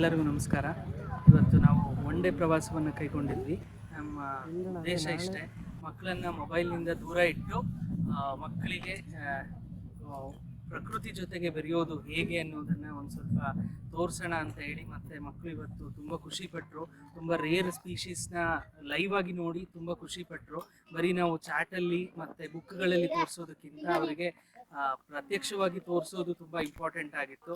ಎಲ್ಲರಿಗೂ ನಮಸ್ಕಾರ. ಇವತ್ತು ನಾವು ಒನ್ ಡೇ ಪ್ರವಾಸವನ್ನು ಕೈಗೊಂಡಿದ್ವಿ. ನಮ್ಮ ಉದ್ದೇಶ ಇಷ್ಟೇ, ಮಕ್ಕಳನ್ನು ಮೊಬೈಲ್ನಿಂದ ದೂರ ಇಟ್ಟು ಮಕ್ಕಳಿಗೆ ಪ್ರಕೃತಿ ಜೊತೆಗೆ ಬೆರೆಯೋದು ಹೇಗೆ ಅನ್ನೋದನ್ನು ಒಂದು ಸ್ವಲ್ಪ ತೋರಿಸೋಣ ಅಂತ ಹೇಳಿ. ಮತ್ತು ಮಕ್ಕಳು ಇವತ್ತು ತುಂಬ ಖುಷಿಪಟ್ಟರು. ತುಂಬ ರೇರ್ ಸ್ಪೀಷೀಸ್ನ ಲೈವ್ ಆಗಿ ನೋಡಿ ತುಂಬ ಖುಷಿಪಟ್ಟರು. ಬರೀ ನಾವು ಚಾಟಲ್ಲಿ ಮತ್ತು ಬುಕ್ಗಳಲ್ಲಿ ತೋರಿಸೋದಕ್ಕಿಂತ ಅವರಿಗೆ ಪ್ರತ್ಯಕ್ಷವಾಗಿ ತೋರಿಸೋದು ತುಂಬ ಇಂಪಾರ್ಟೆಂಟ್ ಆಗಿತ್ತು.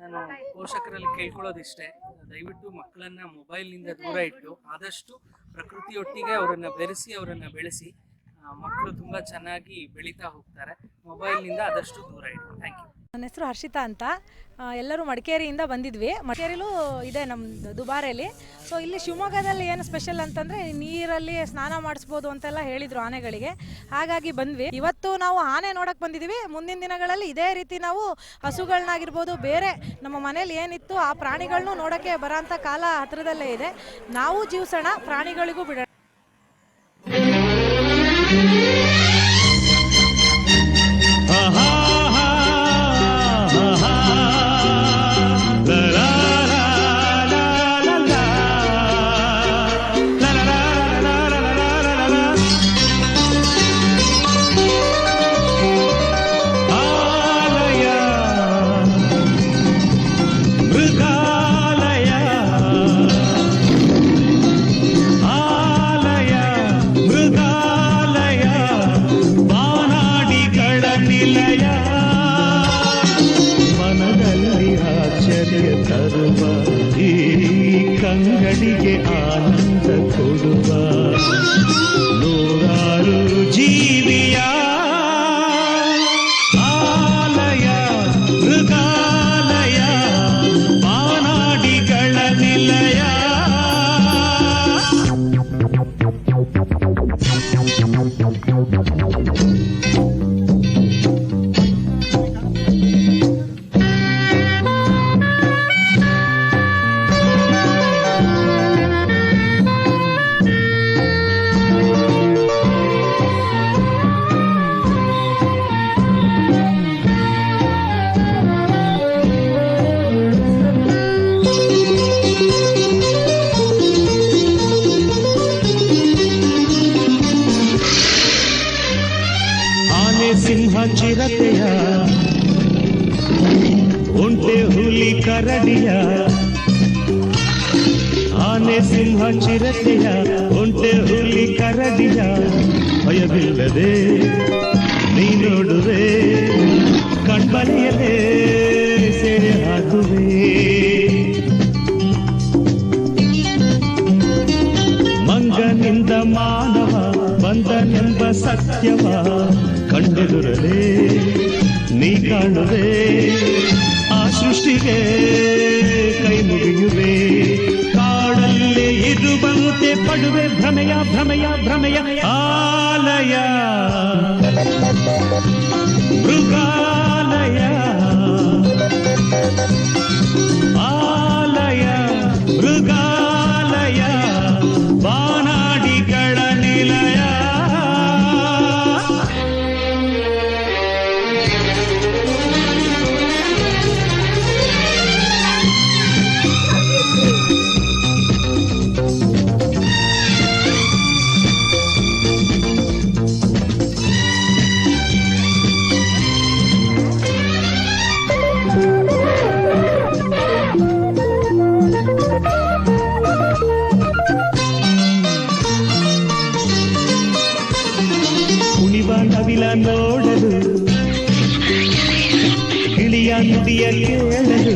ನಾನು ಪೋಷಕರಲ್ಲಿ ಕೇಳ್ಕೊಳ್ಳೋದಿಷ್ಟೇ, ದಯವಿಟ್ಟು ಮಕ್ಕಳನ್ನು ಮೊಬೈಲ್ನಿಂದ ದೂರ ಇಟ್ಟು ಆದಷ್ಟು ಪ್ರಕೃತಿಯೊಟ್ಟಿಗೆ ಅವರನ್ನು ಬೆರೆಸಿ ಅವರನ್ನು ಬೆಳೆಸಿ. ಮಕ್ಕಳು ತುಂಬ ಚೆನ್ನಾಗಿ ಬೆಳೀತಾ ಹೋಗ್ತಾರೆ. ಮೊಬೈಲ್ನಿಂದ ಆದಷ್ಟು ದೂರ ಇಟ್ಟು. Thank you. ನನ್ನ ಹೆಸರು ಹರ್ಷಿತಾ ಅಂತ. ಎಲ್ಲರೂ ಮಡಿಕೇರಿಯಿಂದ ಬಂದಿದ್ವಿ. ಮಡಿಕೇರಿಲೂ ಇದೆ ನಮ್ಮದು ದುಬಾರೆಯಲ್ಲಿ. ಸೊ ಇಲ್ಲಿ ಶಿವಮೊಗ್ಗದಲ್ಲಿ ಏನು ಸ್ಪೆಷಲ್ ಅಂತಂದರೆ ನೀರಲ್ಲಿ ಸ್ನಾನ ಮಾಡಿಸ್ಬೋದು ಅಂತೆಲ್ಲ ಹೇಳಿದರು ಆನೆಗಳಿಗೆ. ಹಾಗಾಗಿ ಬಂದ್ವಿ. ಇವತ್ತು ನಾವು ಆನೆ ನೋಡೋಕ್ಕೆ ಬಂದಿದ್ದೀವಿ. ಮುಂದಿನ ದಿನಗಳಲ್ಲಿ ಇದೇ ರೀತಿ ನಾವು ಹಸುಗಳನ್ನಾಗಿರ್ಬೋದು, ಬೇರೆ ನಮ್ಮ ಮನೇಲಿ ಏನಿತ್ತು ಆ ಪ್ರಾಣಿಗಳನ್ನೂ ನೋಡೋಕ್ಕೆ ಬರೋಂಥ ಕಾಲ ಹತ್ತಿರದಲ್ಲೇ ಇದೆ. ನಾವು ಜೀವಿಸೋಣ, ಪ್ರಾಣಿಗಳಿಗೂ ಬಿಡೋಣ. ಕಂಗಡಿಗೆ ಆನಂದ ಕೊಡುವ ನೂರಾರು ಜೀವಿಯ ಆಲಯ, ಮೃಗಾಲಯ, ಬಾನಾಡಿಗಳ ನಿಲಯ. ಸಿಂಹ ಚಿರತೆಯ, ಒಂಟೆ ಹುಲಿ ಕರಡಿಯ, ಆನೆ ಸಿಂಹ ಚಿರತೆಯ, ಒಂಟೆ ಹುಲಿ ಕರಡಿಯ ಭಯವಿಲ್ಲದೆ ನೀ ನೋಡುವೆ, ಕಣ್ಬಲೆಯಲೇ ಸೆರೆ ಹಾಕುವೆ. ಮಂಗನಿಂದ ಮಾನವ ಬಂದನೆಂಬ ಸತ್ಯವ ಕಂಡೆದುರಲೇ ನೀ ಕಾಣುವೆ, ಆ ಸೃಷ್ಟಿಗೆ ಕೈ ಮುಗಿಯುವೆ. ಕಾಡಲ್ಲೇ ಇರುವಂತೆ ಪಡುವೆ ಭ್ರಮೆಯ ಭ್ರಮೆಯ ಭ್ರಮೆಯ ಆಲಯ, ಮೃಗಾಲಯ, ಆಲಯ, ಮೃಗಾಲಯ, ಬಾನಾಡಿಗಳ ನಿಲಯ. ನವಿಲ ನೋಡಲು, ಗಿಳಿಯ ನುಡಿಯ ಕೇಳಲು,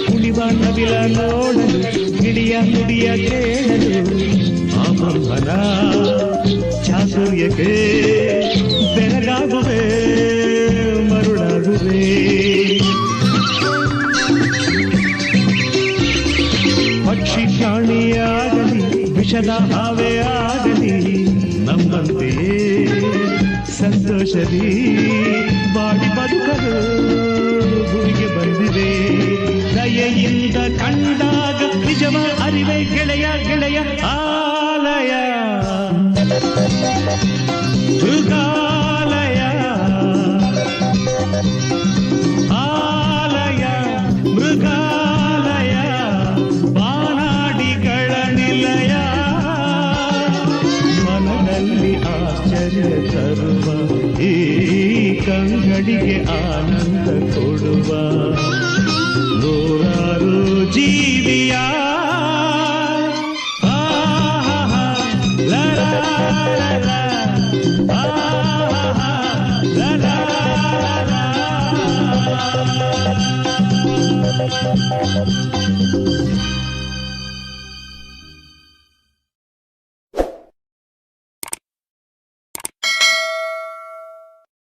ಕುಣಿವ ನವಿಲ ನೋಡಲು, ಗಿಳಿಯ ನುಡಿಯ ಕೇಳಲು, ಆ ಬ್ರಹ್ಮನ ಚಾತುರ್ಯಕ್ಕೆ ಬೆರಗಾಗುವೆ, ಮರುಳಾಗುವೆ. ಪಕ್ಷಿ ಪ್ರಾಣಿಯಾಗಲಿ, ವಿಷದ ಹಾವೇ ಆಗಲಿ, ನಮ್ಮಂತೆಯೇ ಸಂತೋಷದಿ ಬಾಡಿ ಬದುಕಲು ಭೂಮಿಗೆ ಬಂದಿದೆ. ದಯೆಯಿಂದ ಕಂಡಾಗ ನಿಜವ ಅರಿವೆ ಗೆಳೆಯ ಗೆಳೆಯ ಆಲಯ, ಮೃಗಾಲಯ, ಆಲಯ, ಮೃಗ ಐಶ್ವರ್ಯ ತರುವ ಈ ಕಂಗಳಿಗೆ ಆನಂದ ಕೊಡುವ ನೂರಾರು ಜೀವಿಯ ಆಹಾ ಲಾ ಲಾ ಲಾ, ಆಹಾ ಲಾ ಲಾ ಲಾ.